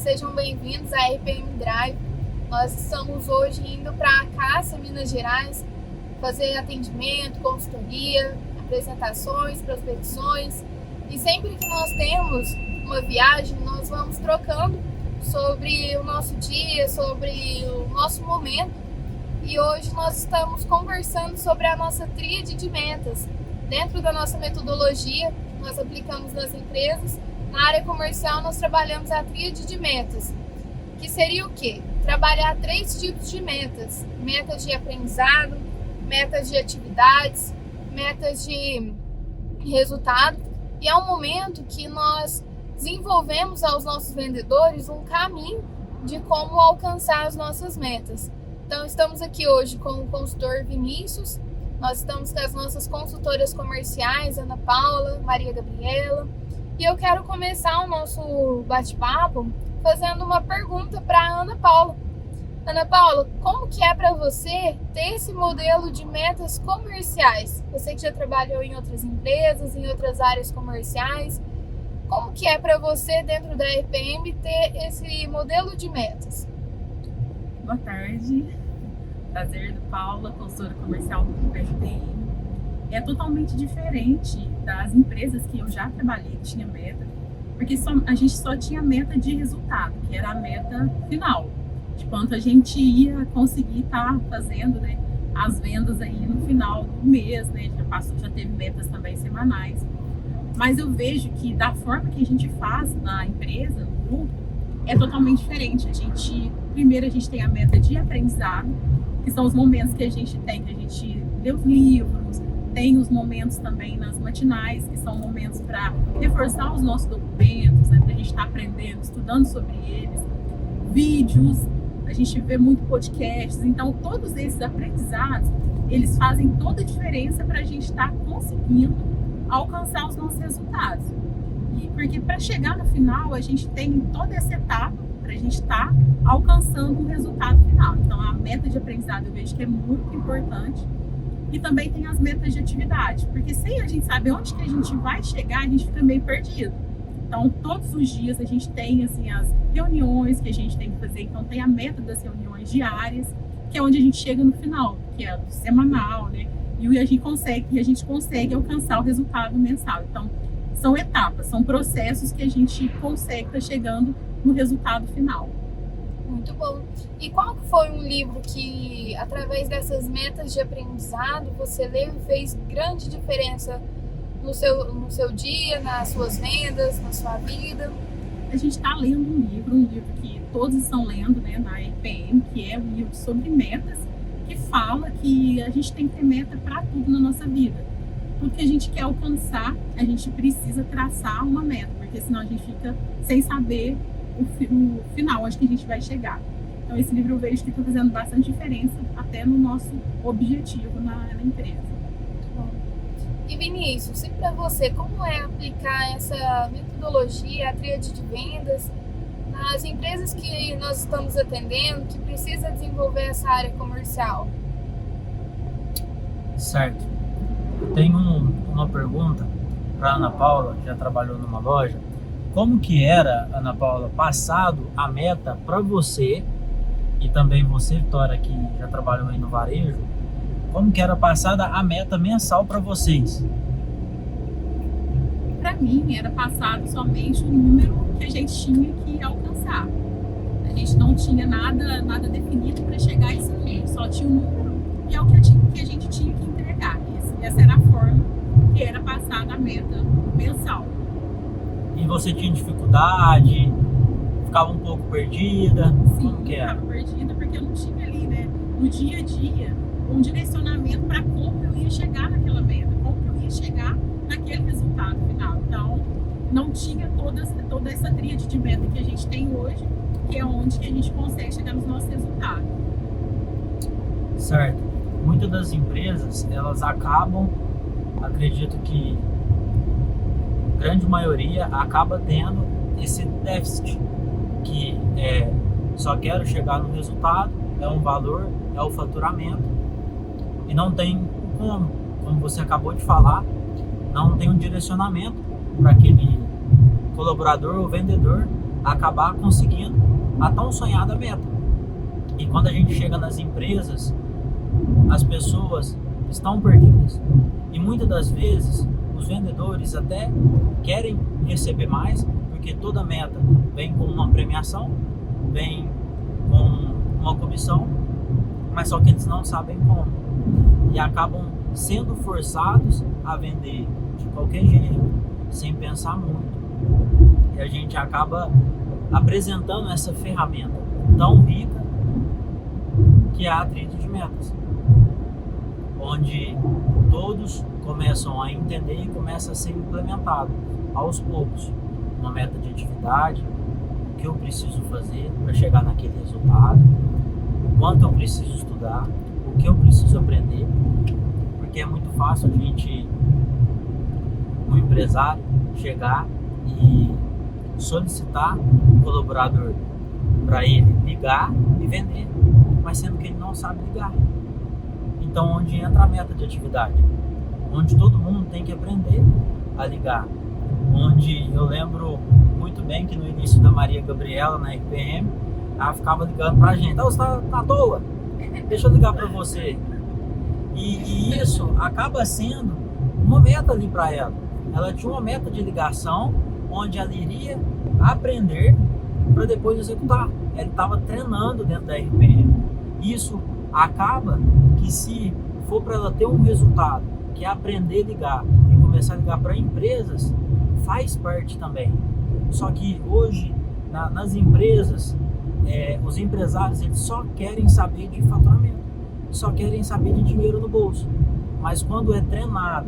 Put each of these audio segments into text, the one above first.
sejam bem-vindos à RPM Drive. Nós estamos hoje indo para Acácia, Minas Gerais, fazer atendimento, consultoria, apresentações, prospecções. E sempre que nós temos uma viagem, nós vamos trocando sobre o nosso dia, sobre o nosso momento. E hoje nós estamos conversando sobre a nossa tríade de metas. Dentro da nossa metodologia, nós aplicamos nas empresas. Na área comercial, nós trabalhamos a tríade de metas, que seria o quê? Trabalhar 3 tipos de metas. Metas de aprendizado, metas de atividades, metas de resultado. E é um momento que nós desenvolvemos aos nossos vendedores um caminho de como alcançar as nossas metas. Então, estamos aqui hoje com o consultor Vinícius, nós estamos com as nossas consultoras comerciais, Ana Paula, Maria Gabriela, e eu quero começar o nosso bate-papo fazendo uma pergunta para a Ana Paula. Ana Paula, como que é para você ter esse modelo de metas comerciais? Você que já trabalhou em outras empresas, em outras áreas comerciais, como que é para você dentro da RPM ter esse modelo de metas? Boa tarde, prazer, Paula, consultora comercial do RPM. É totalmente diferente das empresas que eu já trabalhei, que tinha meta, porque a gente só tinha meta de resultado, que era a meta final, de quanto a gente ia conseguir estar fazendo, né, as vendas aí no final do mês, né, já teve metas também semanais. Mas eu vejo que da forma que a gente faz na empresa, no grupo, é totalmente diferente. Primeiro a gente tem a meta de aprendizado, que são os momentos que a gente lê os livros, tem os momentos também nas matinais, que são momentos para reforçar os nossos documentos, né, para a gente estar aprendendo, estudando sobre eles, vídeos, a gente vê muito podcasts. Então todos esses aprendizados, eles fazem toda a diferença para a gente estar conseguindo alcançar os nossos resultados. Porque para chegar no final, a gente tem toda essa etapa para a gente estar alcançando um resultado final. Então, a meta de aprendizado eu vejo que é muito importante. E também tem as metas de atividade, porque sem a gente saber onde que a gente vai chegar, a gente fica meio perdido. Então, todos os dias a gente tem assim, as reuniões que a gente tem que fazer. Então, tem a meta das reuniões diárias, que é onde a gente chega no final, que é o semanal, né? E a gente consegue alcançar o resultado mensal. Então, são etapas, são processos que a gente consegue estar chegando no resultado final. Muito bom. E qual foi um livro que, através dessas metas de aprendizado, você leu e fez grande diferença no seu dia, nas suas vendas, na sua vida? A gente está lendo um livro que todos estão lendo, né, na RPM, que é um livro sobre metas, que fala que a gente tem que ter meta para tudo na nossa vida. Tudo que a gente quer alcançar, a gente precisa traçar uma meta, porque senão a gente fica sem saber o final, onde que a gente vai chegar. Então esse livro eu vejo que está fazendo bastante diferença até no nosso objetivo na empresa. Bom. E Vinícius, e para você, como é aplicar essa metodologia, a tríade de vendas, nas empresas que nós estamos atendendo, que precisa desenvolver essa área comercial? Certo. Tenho uma pergunta para Ana Paula, que já trabalhou numa loja. Como que era, Ana Paula, passado a meta para você, e também você, Vitória, que já trabalhou aí no varejo, como que era passada a meta mensal para vocês? Para mim, era passado somente o número que a gente tinha que alcançar. A gente não tinha nada definido para chegar a esse número, só tinha o número e é o que a gente tinha que entregar. Essa era a forma que era passada a meta mensal. E você tinha dificuldade? Ficava um pouco perdida? Sim, ficava perdida porque eu não tinha ali, né, no dia a dia, um direcionamento para como eu ia chegar naquela meta, como eu ia chegar naquele resultado final. Então, não tinha toda essa tríade de meta que a gente tem hoje, que é onde que a gente consegue chegar nos nossos resultados. Certo. Muitas das empresas, elas acabam, acredito que a grande maioria acaba tendo esse déficit, que é só quero chegar no resultado, é um valor, é o faturamento, e não tem como você acabou de falar, não tem um direcionamento para aquele colaborador ou vendedor acabar conseguindo a tão sonhada meta. E quando a gente chega nas empresas, as pessoas estão perdidas. E muitas das vezes os vendedores até querem receber mais, porque toda meta vem com uma premiação, vem com uma comissão, mas só que eles não sabem como. E acabam sendo forçados a vender de qualquer jeito, sem pensar muito. E a gente acaba apresentando essa ferramenta tão rica que é a tríade de metas, onde todos começam a entender e começa a ser implementado aos poucos uma meta de atividade, o que eu preciso fazer para chegar naquele resultado, o quanto eu preciso estudar, o que eu preciso aprender, porque é muito fácil a gente, um empresário, chegar e solicitar um colaborador para ele ligar e vender, mas sendo que ele não sabe ligar. Então, onde entra a meta de atividade? Onde todo mundo tem que aprender a ligar. Onde eu lembro muito bem que no início da Maria Gabriela na RPM, ela ficava ligando pra gente: você tá à toa? Deixa eu ligar pra você. E isso acaba sendo uma meta ali para ela. Ela tinha uma meta de ligação onde ela iria aprender para depois executar. Ela estava treinando dentro da RPM. Isso acaba que, se for para ela ter um resultado, que é aprender a ligar e começar a ligar para empresas, faz parte também. Só que hoje, nas empresas, os empresários, eles só querem saber de faturamento, só querem saber de dinheiro no bolso. Mas quando é treinado,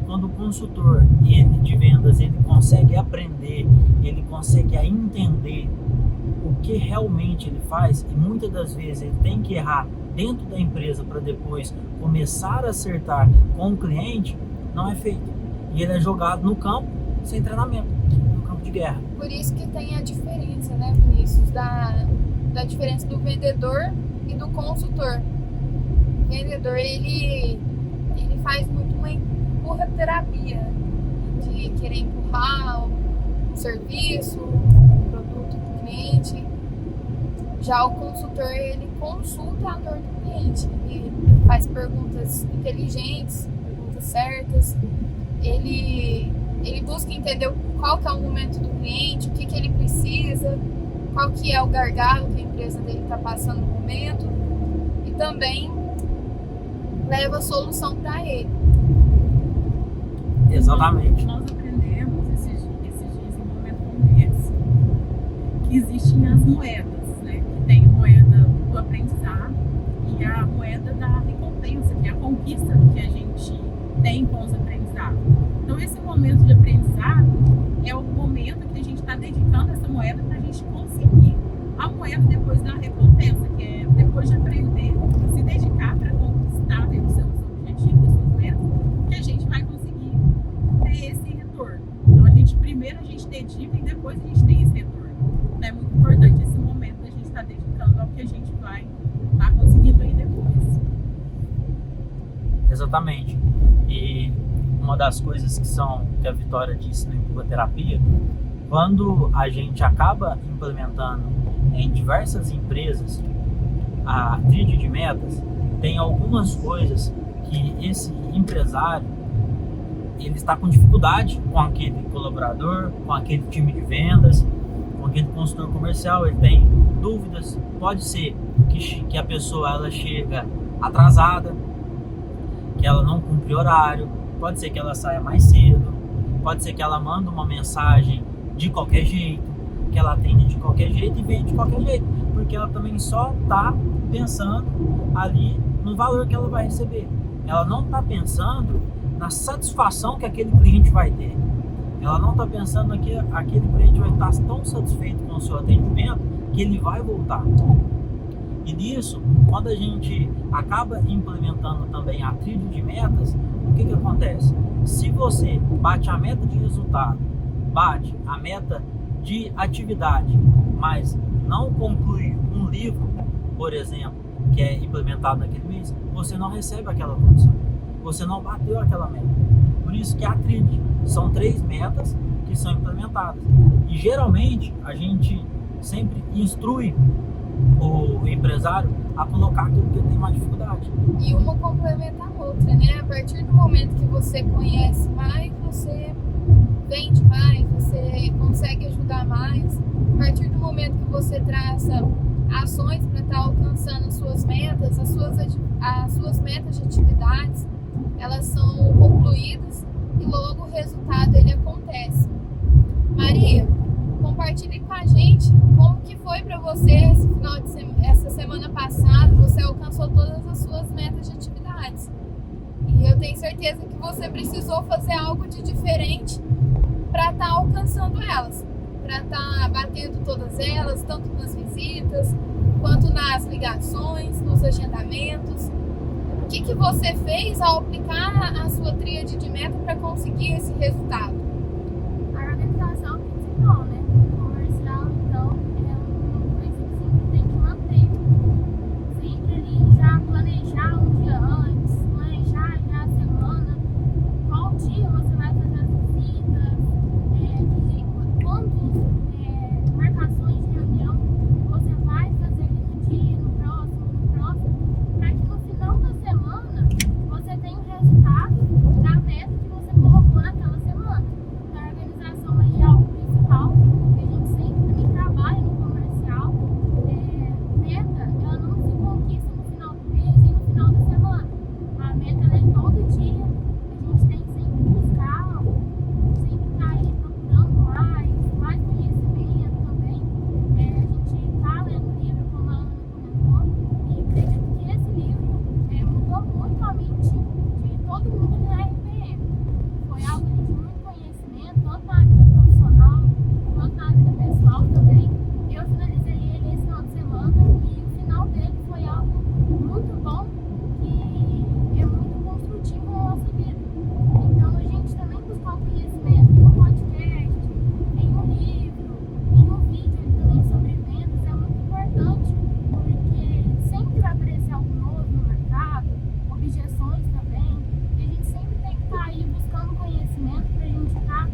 quando o consultor de vendas, ele consegue aprender, ele consegue entender o que realmente ele faz, e muitas das vezes ele tem que errar dentro da empresa para depois começar a acertar com o cliente, não é feito. E ele é jogado no campo sem treinamento, no campo de guerra. Por isso que tem a diferença, né, Vinícius, da diferença do vendedor e do consultor. O vendedor, ele faz muito uma empurra-terapia, de querer empurrar o serviço, o produto do cliente. Já o consultor, ele consulta a dor do cliente, ele faz perguntas inteligentes, perguntas certas, ele busca entender qual que é o momento do cliente, o que ele precisa, qual que é o gargalo que a empresa dele está passando no momento, e também leva a solução para ele. Exatamente. Nós aprendemos esses dias, em um momento como esse, que existem as moedas, né? Que tem a moeda do aprendizado e a moeda da recompensa, que é a conquista que a gente tem com os aprendizados. Então, esse momento de aprendizado é o momento que a gente está dedicando essa moeda para a gente conseguir a moeda depois da recompensa, que é depois de aprender, se dedicar para conquistar os seus objetivos, as suas metas, que a gente vai conseguir ter esse retorno. Então, primeiro a gente dedica e depois a gente tem esse retorno. Então, é muito importante esse momento da gente estar dedicando ao que a gente vai estar conseguindo aí depois. Exatamente. E uma das coisas que a Vitória disse na empurra-terapia, quando a gente acaba implementando em diversas empresas a tríade de metas, tem algumas coisas que esse empresário, ele está com dificuldade com aquele colaborador, com aquele time de vendas, com aquele consultor comercial, ele tem dúvidas. Pode ser que a pessoa ela chega atrasada, que ela não cumpre horário, pode ser que ela saia mais cedo, pode ser que ela manda uma mensagem de qualquer jeito, que ela atende de qualquer jeito e vende de qualquer jeito, porque ela também só está pensando ali no valor que ela vai receber. Ela não está pensando na satisfação que aquele cliente vai ter. Ela não está pensando que aquele cliente vai estar tão satisfeito com o seu atendimento que ele vai voltar. E nisso, quando a gente acaba implementando também a tríade de metas, o que acontece? Se você bate a meta de resultado, bate a meta de atividade, mas não conclui um livro, por exemplo, que é implementado naquele mês, você não recebe aquela comissão. Você não bateu aquela meta. Por isso que a tríade são 3 metas que são implementadas. E geralmente a gente sempre instrui o empresário a colocar aquilo que ele tem mais dificuldade. E uma complementa a outra, né? A partir do momento que você conhece mais, você vende mais, você consegue ajudar mais. A partir do momento que você traça ações para estar alcançando as suas metas, as suas metas de atividades, elas são concluídas e logo o resultado ele acontece. Maria, compartilhe com a gente como que foi para você essa semana passada. Você alcançou todas as suas metas de atividades e eu tenho certeza que você precisou fazer algo de diferente para estar alcançando elas, para estar batendo todas elas, tanto nas visitas quanto nas ligações, nos agendamentos. O que você fez ao aplicar a sua tríade de meta para conseguir esse resultado? A organização principal, né? Comercial, então, é uma coisa que sempre tem que manter. Sempre ali já planejar um dia antes, planejar já a semana, qual dia você vai fazer as visitas, quantas marcações de reunião você vai fazer ali no dia, no próximo, para que no final da semana você tenha o resultado da meta que você colocou naquela semana. Então, a organização aí é algo principal, que a gente sempre também trabalha no comercial. Meta, ela não se conquista no final do mês e no final da semana. A meta ela é todo dia, a gente tem que sempre buscar, sempre estar aí procurando mais conhecimento também. A gente está lendo livro, como a Ana comentou, e acredito que esse livro mudou muito a mente de todo mundo da RPM. Foi algo de muito conhecimento, tanto na vida profissional quanto na vida pessoal também. Eu finalizei ele esse final de semana e o final dele foi algo muito bom e é muito construtivo na nossa vida. Então a gente também buscar o conhecimento em um podcast, em um livro, em um vídeo também sobre vendas é muito importante, porque sempre vai aparecer algo novo no mercado, objeções também, e a gente sempre tem que estar aí buscando conhecimento para a gente estar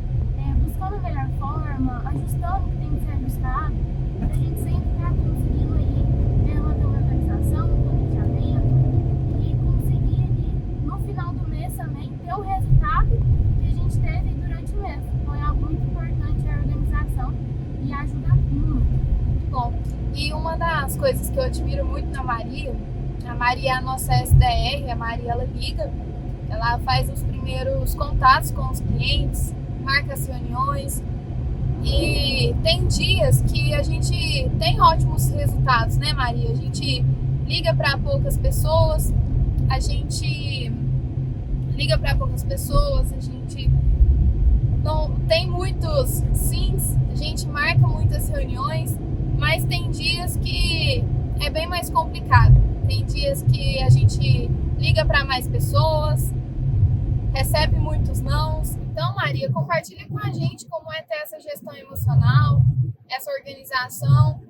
buscando a melhor forma, ajustando o que tem que ser ajustado, para a gente sempre estar conseguindo aí manter uma organização, um planejamento e conseguir ali, no final do mês também ter o resultado que a gente teve durante o mês. Então é algo muito importante a organização e ajuda muito. Bom, e uma das coisas que eu admiro muito na Maria, a Maria é a nossa SDR, a Maria ela liga, ela faz os primeiros contatos com os clientes, marca as reuniões e tem dias que a gente tem ótimos resultados, né, Maria? A gente liga para poucas pessoas, a gente não tem muitos sims, a gente marca muitas reuniões, mas tem dias que é bem mais complicado. Tem dias que a gente liga para mais pessoas, recebe muitos nãos. Então, Maria, compartilha com a gente como é ter essa gestão emocional, essa organização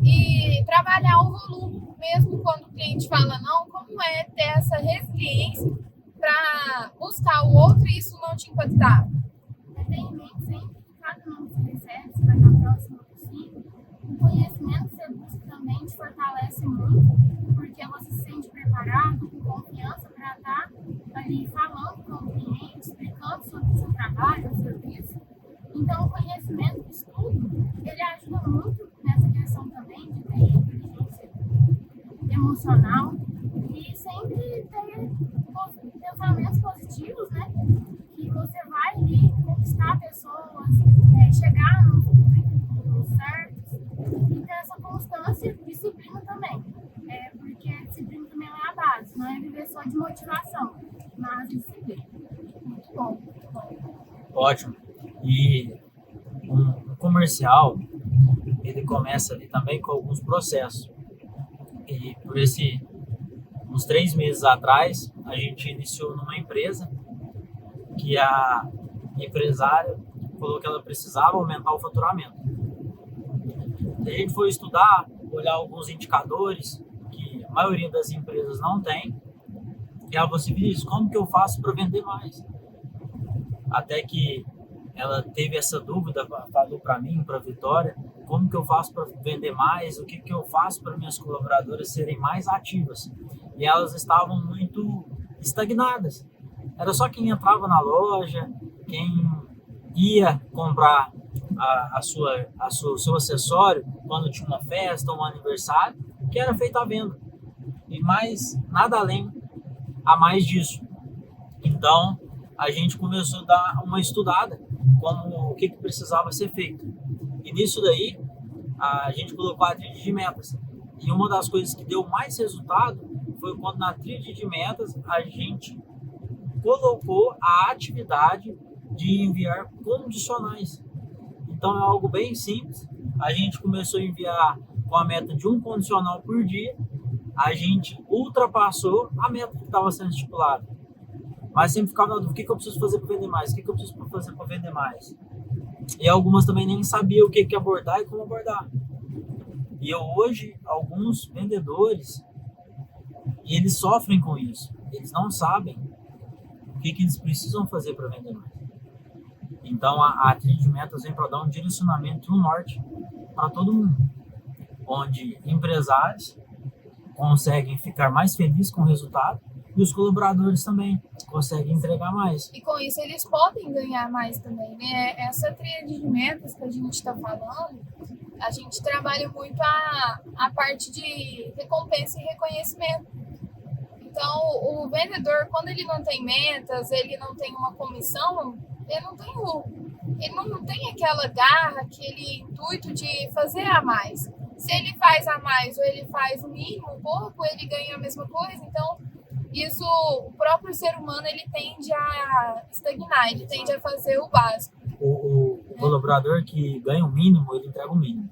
e trabalhar o volume, mesmo quando o cliente fala não, como é ter essa resiliência para buscar o outro e isso não te impactar. Ter em mente sempre que cada não se recebe, você vai estar próximo do sim. O conhecimento que você busca também te fortalece muito, porque você se sente preparado, com confiança para estar ali falando com o cliente, explicando sobre o seu trabalho, o serviço. Então, o conhecimento, o estudo, ele ajuda muito nessa questão também de ter inteligência emocional e sempre ter pensamentos positivos, né? Que você vai ali conquistar pessoas, chegar nos públicos certos e ter essa constância e disciplina também. Porque a disciplina também é a base, não é viver só de motivação, mas disciplina. Muito bom, muito bom. Ótimo. E um comercial, ele começa ali também com alguns processos. E por uns 3 meses atrás, a gente iniciou numa empresa que a empresária falou que ela precisava aumentar o faturamento. A gente foi estudar, olhar alguns indicadores que a maioria das empresas não tem. E ela falou assim, Vinícius, como que eu faço para vender mais? Até que ela teve essa dúvida, falou para mim, para a Vitória, como que eu faço para vender mais, o que que eu faço para minhas colaboradoras serem mais ativas. E elas estavam muito estagnadas. Era só quem entrava na loja, quem ia comprar o seu acessório quando tinha uma festa ou um aniversário, que era feito à venda. E mais nada além a mais disso. Então, a gente começou a dar uma estudada como o que precisava ser feito. E nisso daí, a gente colocou a tríade de metas. E uma das coisas que deu mais resultado foi quando na tríade de metas a gente colocou a atividade de enviar condicionais. Então é algo bem simples. A gente começou a enviar com a meta de um condicional por dia. A gente ultrapassou a meta que estava sendo estipulada. Mas sempre ficava na dúvida, o que eu preciso fazer para vender mais? O que eu preciso fazer para vender mais? E algumas também nem sabiam o que abordar e como abordar. E hoje, alguns vendedores, eles sofrem com isso. Eles não sabem o que eles precisam fazer para vender mais. Então, a tríade de metas vem para dar um direcionamento no norte para todo mundo. Onde empresários conseguem ficar mais felizes com o resultado e os colaboradores também conseguem entregar mais. E com isso eles podem ganhar mais também, né? Essa tríade de metas que a gente está falando, a gente trabalha muito a parte de recompensa e reconhecimento. Então, o vendedor, quando ele não tem metas, ele não tem uma comissão, ele não tem aquela garra, aquele intuito de fazer a mais. Se ele faz a mais ou ele faz o mínimo, um pouco, ele ganha a mesma coisa. Então, isso, o próprio ser humano, ele tende a estagnar, ele tende a fazer o básico. O colaborador que ganha o mínimo, ele entrega o mínimo.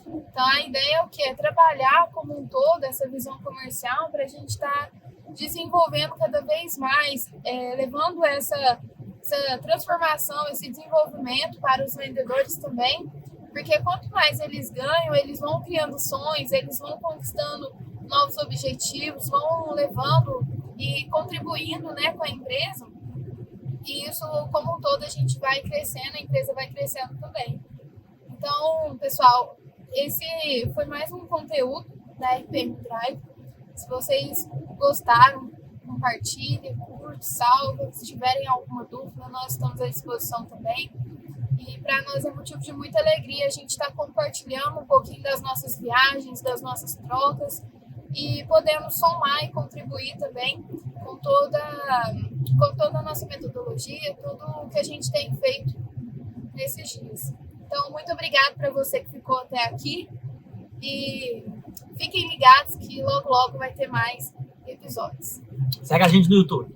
Então, a ideia é o quê? É trabalhar como um todo essa visão comercial para a gente estar desenvolvendo cada vez mais, levando essa transformação, esse desenvolvimento para os vendedores também, porque quanto mais eles ganham, eles vão criando sonhos, eles vão conquistando novos objetivos, vão levando e contribuindo, né, com a empresa, e isso, como um todo, a gente vai crescendo, a empresa vai crescendo também. Então, pessoal, esse foi mais um conteúdo da RPM Drive. Se vocês gostaram, compartilhem, curte, salve. Se tiverem alguma dúvida, nós estamos à disposição também. E para nós é motivo de muita alegria a gente estar compartilhando um pouquinho das nossas viagens, das nossas trocas e podemos somar e contribuir também com toda a nossa metodologia, tudo o que a gente tem feito nesses dias. Então, muito obrigada para você que ficou até aqui e fiquem ligados que logo vai ter mais episódios. Segue a gente no YouTube.